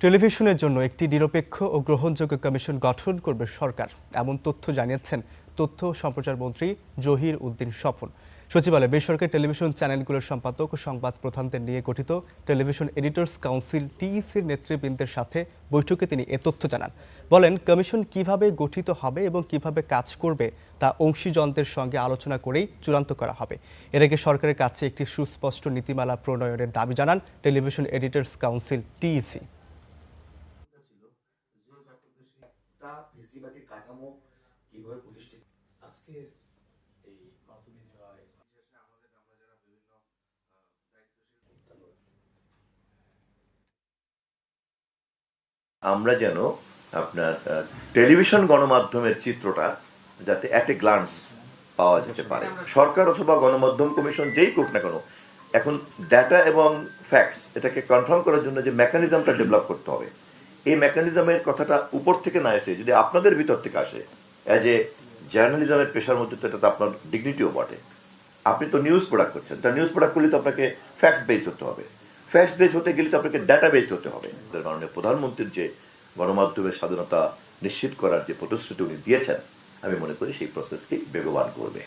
টেলিভিশনের জন্য একটি নিরপেক্ষ ও গ্রহণযোগ্য কমিশন গঠন করবে সরকার, এমন তথ্য জানিয়েছেন তথ্য ও সম্প্রচার মন্ত্রী জহির উদ্দিন স্বপন। সচিবালয়ে বেসরকারি টেলিভিশন চ্যানেলগুলোর সম্পাদক ও সংবাদ প্রধানদের নিয়ে গঠিত টেলিভিশন এডিটর্স কাউন্সিল টিইসির নেতৃবৃন্দের সাথে বৈঠকে তিনি এ তথ্য জানান। বলেন, কমিশন কিভাবে গঠিত হবে এবং কিভাবে কাজ করবে তা অংশীজনদের সঙ্গে আলোচনা করেই চূড়ান্ত করা হবে। এর আগে সরকারের কাছে একটি সুস্পষ্ট নীতিমালা প্রণয়নের দাবি জানান টেলিভিশন এডিটর্স কাউন্সিল টিইসি। ফেসিবাদী কাঠামো কিভাবে প্রতিষ্ঠিত আজকের এই মতবিনিময় আমরা যেন আপনার টেলিভিশন গণমাধ্যমের চিত্রটা যাতে অ্যাট এ গ্লান্স পাওয়া যেতে পারে। সরকার অথবা গণমাধ্যম কমিশন যেই করুক না কেন, এখন ডাটা এবং ফ্যাক্টস এটাকে কনফার্ম করার জন্য যে মেকানিজমটা ডেভেলপ করতে হবে, এই মেকানিজমের কথাটা উপর থেকে না এসে যদি আপনাদের ভিতর থেকে আসে, অ্যাজ এ জার্নালিজমের পেশার মধ্যে তো এটা তো আপনার ডিগনিটিও বটে। আপনি তো নিউজ প্রোডাক্ট করছেন, তা নিউজ প্রোডাক্ট করলে তো আপনাকে ফ্যাক্টস বেসড হতে হবে। ফ্যাক্টস বেসড হতে গেলে তো আপনাকে ডাটা বেসড হতে হবে। তার কারণে প্রধানমন্ত্রীর যে গণমাধ্যমের স্বাধীনতা নিশ্চিত করার যে প্রতিশ্রুতি উনি দিয়েছেন, আমি মনে করি সেই প্রসেসকে বেগবান করবে।